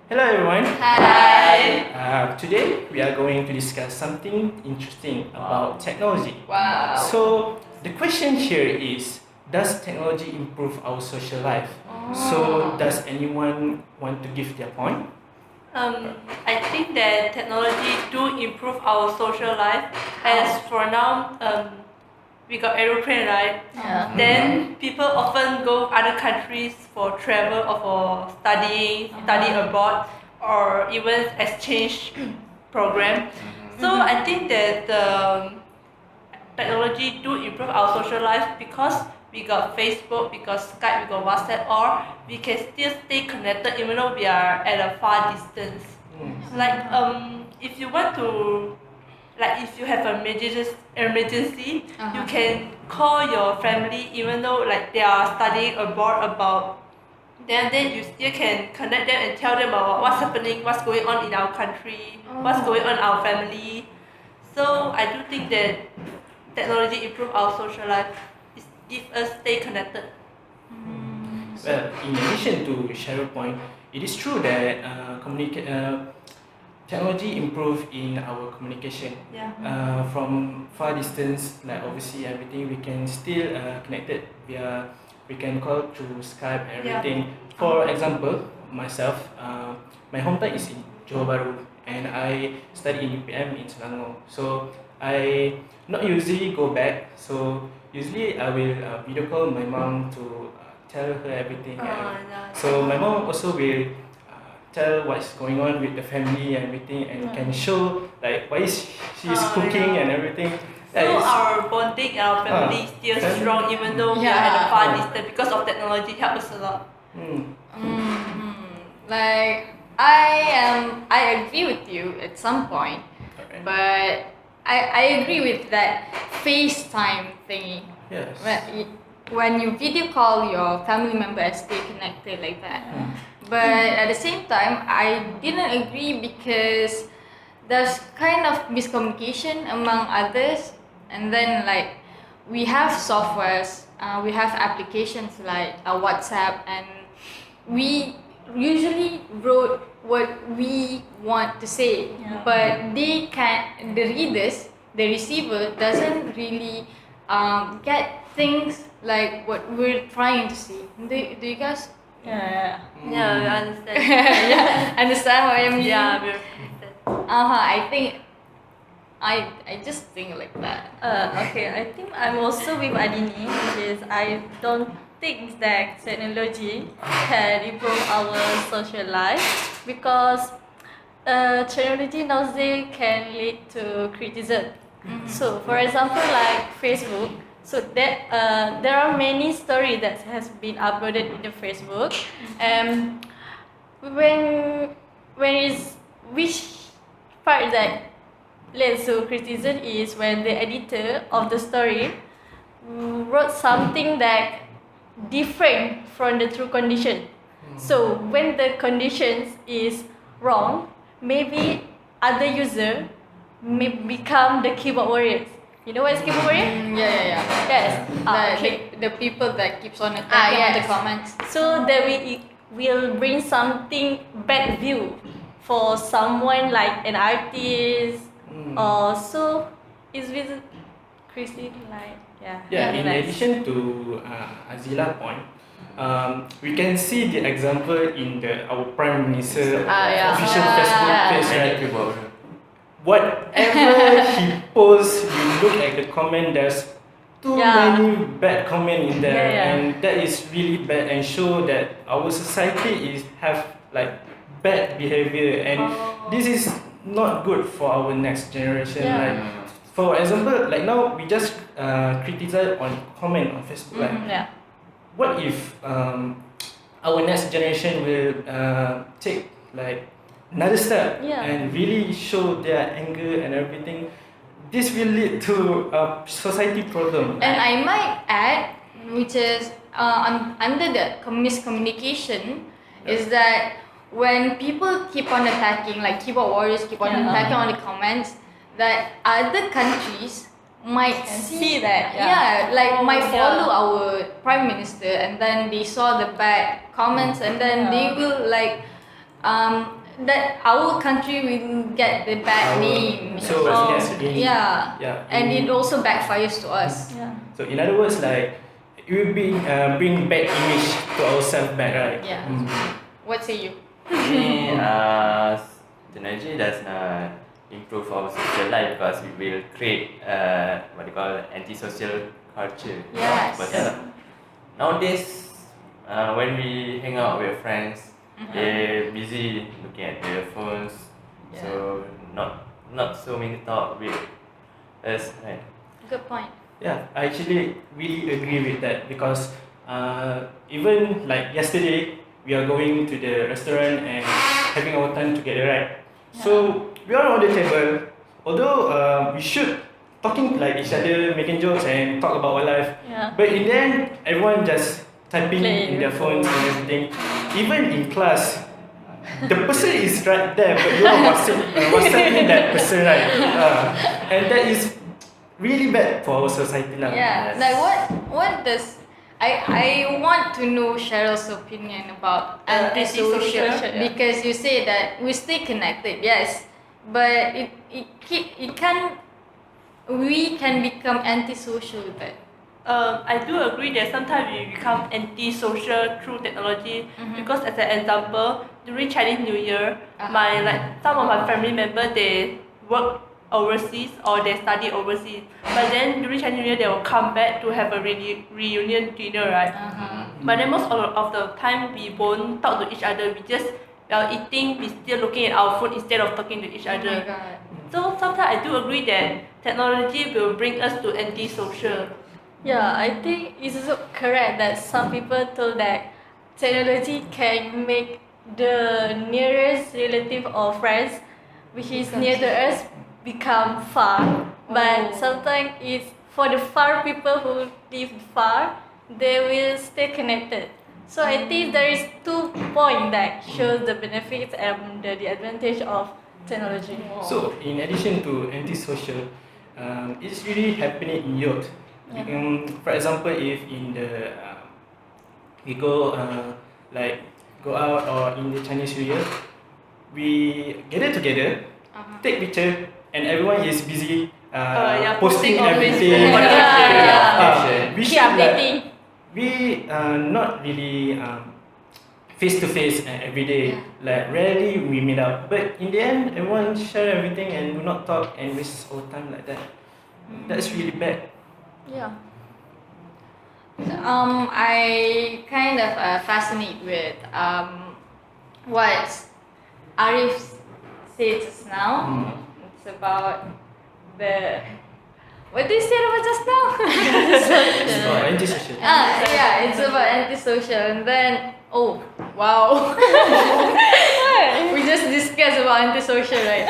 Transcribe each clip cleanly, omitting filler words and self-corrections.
Hello everyone. Hi. Today we are going to discuss something interesting about technology. Wow. So the question here is, does technology improve our social life? So does anyone want to give their point? I think that technology do improve our social life. As for now, we got aeroplane, right? Yeah. Then people often go other countries for travel or for studying, study abroad, or even exchange program. So I think that technology do improve our social life because we got Facebook, we got Skype, we got WhatsApp, or we can still stay connected even though we are at a far distance. Like if you want to, like if you have an emergency, you can call your family even though like they are studying abroad about. Then you still can connect them and tell them about what's happening, what's going on in our country, what's going on in our family. So I do think that technology improve our social life. It give us stay connected. Well, in addition to Cheryl's point, it is true that technology improve in our communication. Yeah. From far distance, like overseas, everything, we can still connected via. We can call through Skype and everything. For example, myself, my hometown is in Johor Bahru, and I study in UPM in Selangor. So I not usually go back. So usually I will video call my mom to tell her everything. So my mom also will tell what's going on with the family and everything, and can show like why she's cooking and everything. So our bonding and our family is still strong even though we are at a far distance because of technology help us a lot. Like I agree with you at some point, but I agree with that FaceTime thingy. Yes. When you video call your family member and stay connected like that. But at the same time, I didn't agree because there's kind of miscommunication among others, and then like we have softwares, we have applications like WhatsApp, and we usually wrote what we want to say, but they can't. The readers, the receiver, doesn't really get things like what we're trying to say. Do you guys? Yeah, we understand. Understand what I mean? Yeah, we understand. I think I just think like that. Okay, I think I'm also with Adini because I don't think that technology can improve our social life because technology nowadays can lead to criticism. So, for example, like Facebook, so there are many stories that has been uploaded in the Facebook, and when is which part that leads to criticism is when the editor of the story wrote something that different from the true condition. So when the conditions is wrong, maybe other user may become the keyboard warriors. You know what is keyboard warrior? Yeah. Yes. The people that keeps on attacking on the comments. So that it will bring something bad view for someone like an artist or so is with Christine like In addition to Azila's point, we can see the example in our Prime Minister official Facebook page, right? Whatever he posts, you look at the comment, there's too many bad comment in there, and that is really bad and show that our society have like bad behavior, and this is not good for our next generation. Like for example, like now we just criticize on comment on Facebook. Like, what if our next generation will take like another step and really show their anger and everything? This will lead to a society problem. And I might add, which is under the miscommunication, is that when people keep on attacking, like keyboard warriors keep on attacking on the comments, that other countries might see that, might follow our prime minister, and then they saw the bad comments, and then they will like that our country will get the bad name. So And it also backfires to us. Yeah. So in other words, like it will bring bad image to ourselves back, right? Yeah. What say you? Me, technology does not improve our social life because it will create what they call antisocial culture. Yes. But nowadays, when we hang out with friends, they're busy looking at their phones, so not so many talk with us, right? Good point. Yeah, I actually really agree with that because even like yesterday, we are going to the restaurant and having our time together, right? So we are on the table, although we should talking like each other, making jokes and talk about our life. Yeah. But in the end, everyone just typing in their phones and everything. Even in class, the person is right there, but you are WhatsApping that person, right? And that is really bad for our society now. Yeah. Like what does I want to know Cheryl's opinion about antisocial antisocial, because you say that we stay connected, yes, but we can become antisocial with it. I do agree that sometimes we become antisocial through technology because, as an example, during Chinese New Year, some of my family members they work overseas or they study overseas, but then during Chinese New Year they will come back to have a reunion dinner, right? But then most of the time we won't talk to each other. We just while eating, we still looking at our food instead of talking to each Oh my other. God. So sometimes I do agree that technology will bring us to antisocial. Yeah, I think it's also correct that some people told that technology can make the nearest relative or friends, which is near to us, become far. But sometimes it's for the far people who live far, they will stay connected. So I think there is 2 points that shows the benefits and the advantage of technology. So in addition to antisocial, it's really happening in youth. For example, if in the we go go out or in the Chinese New Year, we gather together, take picture, and everyone is busy posting posting on everything. Facebook. We Keep should updating. we not really face to face every day. Like rarely we meet up, but in the end, everyone share everything and do not talk and waste our time like that. That's really bad. Yeah. I kind of fascinate with what Arif said just now. It's about the what did you say about just now? It's about antisocial. Yeah, it's about antisocial, and then wow, we just discussed about antisocial, right?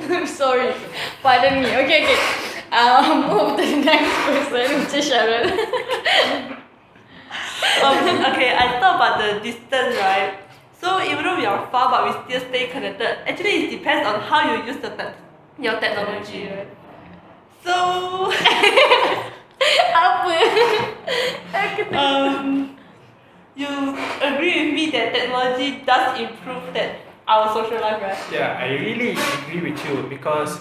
I'm sorry, pardon me. Okay. Move to the next person, which is Cheryl. Okay, I thought about the distance, right? So even though we are far, but we still stay connected. Actually, it depends on how you use your technology, right? So, you agree with me that technology does improve our social life, right? Yeah, I really agree with you because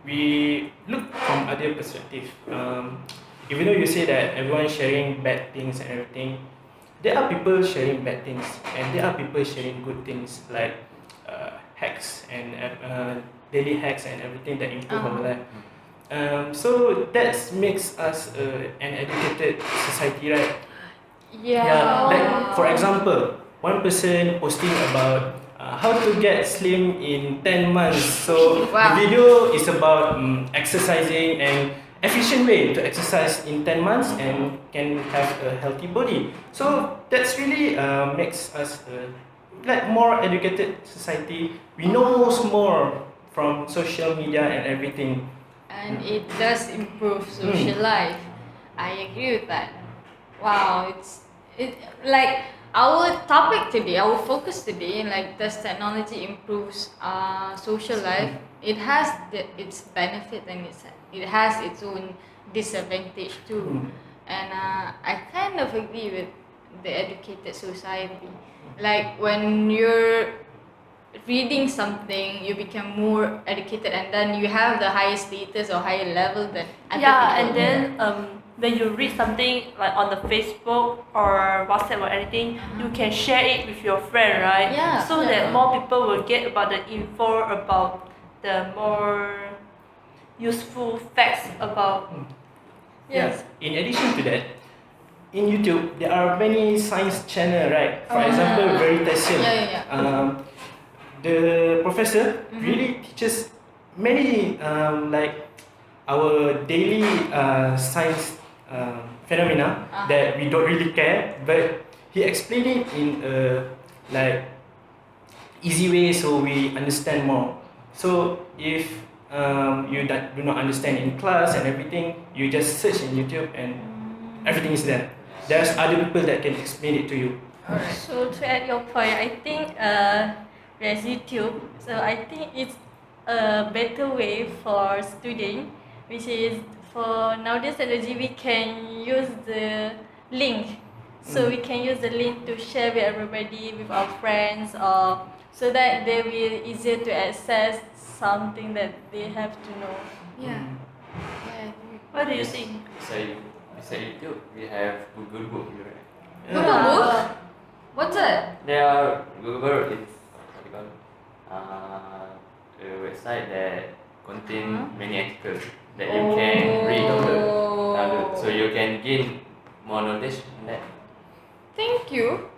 we look from other perspective. Even though you say that everyone sharing bad things and everything, there are people sharing bad things and there are people sharing good things like hacks and daily hacks and everything that improve our life. So that makes us an educated society, right? Like for example, one person posting about how to get slim in 10 months. So the video is about exercising and efficient way to exercise in 10 months and can have a healthy body. So that's really makes us like more educated society. We know more from social media and everything. And it does improve social life. I agree with that. Wow, it like our topic today, our focus today, like does technology improves social life? It has its benefit and it has its own disadvantage too. And I kind of agree with the educated society. Like when you're reading something, you become more educated, and then you have the higher status or higher level than other Yeah, people. and then when you read something like on the Facebook or WhatsApp or anything, you can share it with your friend, right? Yeah, So that more people will get about the info about the more useful facts about. Yes. In addition to that, in YouTube there are many science channel, right? For example, Veritasium. Yeah. The professor really teaches many like our daily science phenomena that we don't really care, but he explained it in a like easy way so we understand more. So if you do not understand in class and everything, you just search in YouTube and everything is there. There's other people that can explain it to you. So to add your point, I think there's YouTube. So I think it's a better way for student, which is for nowadays technology we can use the link. So we can use the link to share with everybody, with our friends, or so that they will easier to access something that they have to know. Yeah. What do you think? Beside YouTube, we have Google Book, right? Google Book? What's that? There are Google is what you call it? A website that contain many articles that you can read download. So you can gain more knowledge on that. Thank you.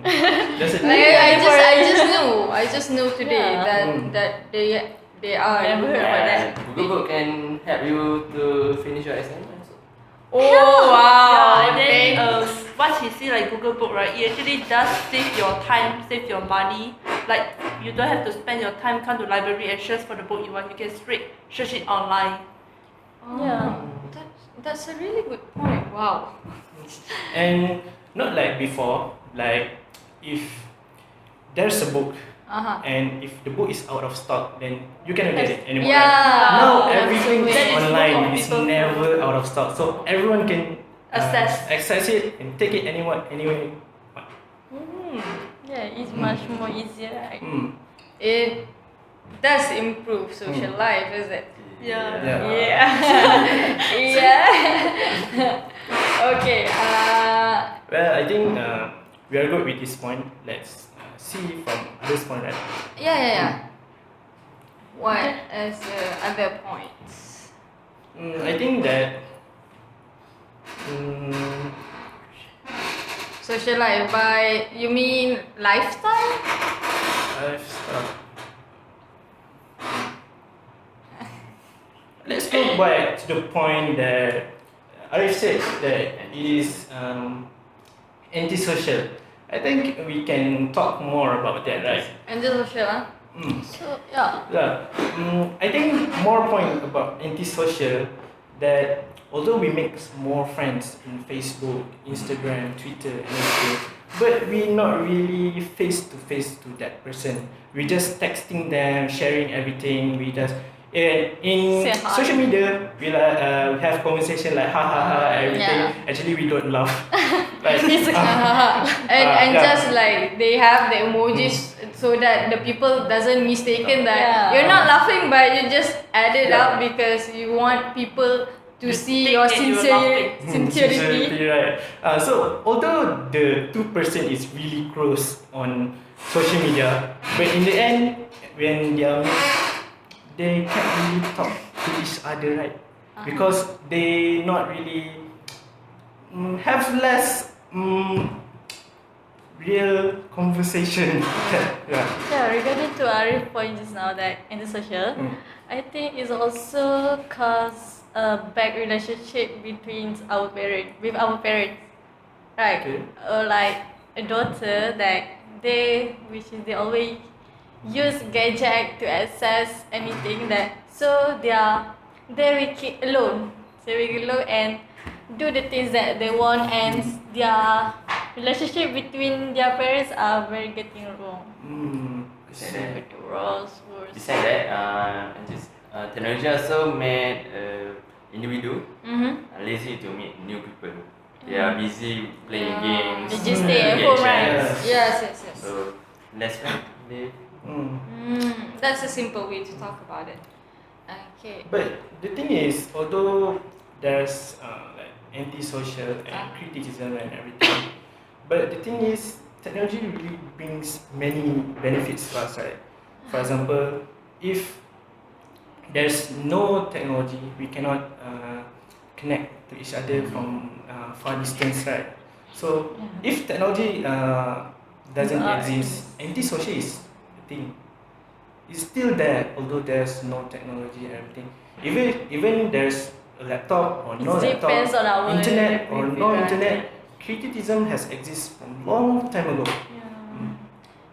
That's it. I just know today Yeah. that they are. Never heard about that. Google Book can help you to finish your assignments. Oh Yeah, wow! and then Thanks. what he see like Google Book, right? It actually does save your time, save your money. Like you don't have to spend your time come to library and search for the book you want. You can straight search it online. Yeah. That's a really good point. Wow. And not like before, like if there's a book and if the book is out of stock, then you cannot get it anymore. Yeah. Right? Now That's everything the is way. online. That is It's book of people. never out of stock, so everyone can access it and take it anyway. Yeah, it's much more easier, right? It does improve social life, is it? Yeah. Yeah. Okay. Well, I think we are good with this point. Let's see from this point, right? Yeah. What is other points? I think that Social life by you mean lifestyle? lifestyle. Let's go back to the point that Arif said that it is antisocial. I think we can talk more about that, right? Antisocial, huh? So yeah. Yeah. I think more point about antisocial that although we make more friends in Facebook, Instagram, Twitter, and everything, but we not really face to face to that person. We just texting them, sharing everything. We just in Say hi. social media we have conversation like ha ha ha everything. Yeah. Actually we don't laugh. Like, and yeah. just like they have the emojis so that the people doesn't mistaken that Yeah. you're not laughing, but you just add it Yeah. up because you want people to see think your that you're laughing. sincerity. right. So although the two person is really close on social media, but in the end when they are they can't really talk to each other, right? Because they not really have less real conversation. Yeah. Yeah, regarding to Arif point just now that in the social, I think it's also cause a bad relationship between our parents, right? Okay. Or like a daughter that they always use gadget to access anything that so they will keep alone. They will alone and do the things that they want, and their relationship between their parents are very getting wrong. Beside that, Worse. Besides that, technology also made individual lazy to meet new people. they are busy playing games. They just stay at get home, right? chance. Yes, yes, yes. So that's when they. That's a simple way to talk about it. Okay. But the thing is, although there's like antisocial and criticism and everything, but the thing is, technology really brings many benefits to us, right? For example, if there's no technology, we cannot connect to each other from far distance, right? So if technology doesn't exist, antisocial is a thing. It's still there, although there's no technology and everything. Even there's a laptop or no It depends laptop, on our internet or no everyday internet, criticism has existed from long time ago.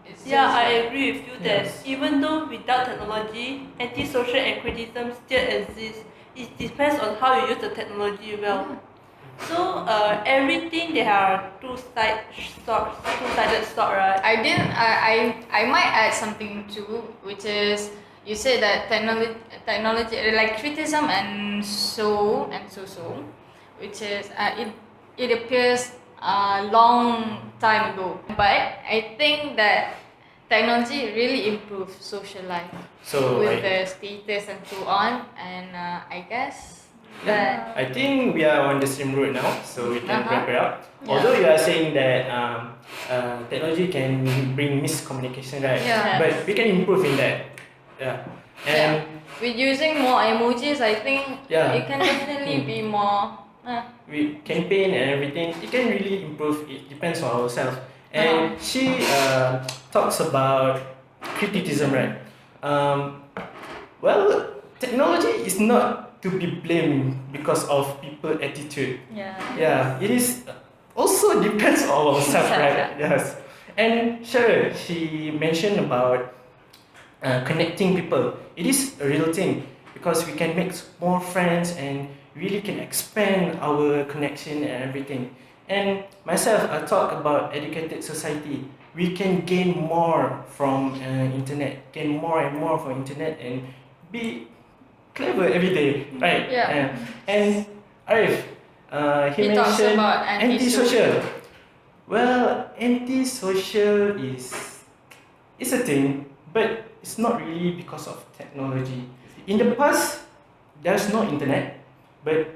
It's Yeah, just I like- agree with you that Yes. even though without technology, antisocial and criticism still exists. It depends on how you use the technology well. So everything there are two-sided sword, right? I might add something too, which is you said that technology like criticism and so, which is it appears a long time ago. But I think that technology really improves social life So with I, the status and so on, and I guess yeah, I think we are on the same road now, so we can wrap it up. Yeah. Although you are saying that technology can bring miscommunication, right? Yeah. But we can improve in that. Yeah. And with using more emojis, I think Yeah. it can definitely be more. with campaign and everything, it can really improve. It depends on ourselves. And she talks about criticism, right? Well, technology is not to be blamed because of people attitude. Yeah, it is also depends on ourselves, right? Yes. And sure, she mentioned about connecting people. It is a real thing because we can make more friends and really can expand our connection and everything. And myself, I talk about educated society. We can gain more from internet, gain more and more from internet, and be clever every day, right? Yeah. And Arif, he Talks mentioned about antisocial. Well, antisocial is a thing, but it's not really because of technology. In the past, there's no internet, but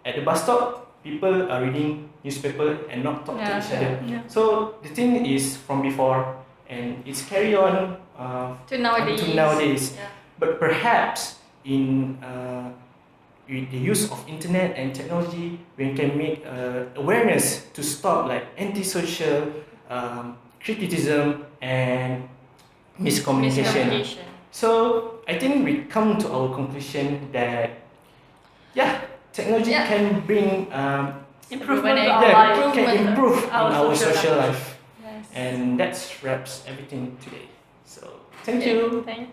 at the bus stop, people are reading newspaper and not talk to each other. So the thing is from before, and it's carry on To nowadays. to nowadays. Yeah. But perhaps in with the use of internet and technology, we can make awareness to stop like antisocial criticism and miscommunication. So I think we come to our conclusion that technology Yeah. can bring Improvement to Yeah, our life. can Improvement. improve in Our our social social life. Yes. And that wraps everything today. So thank you. Thank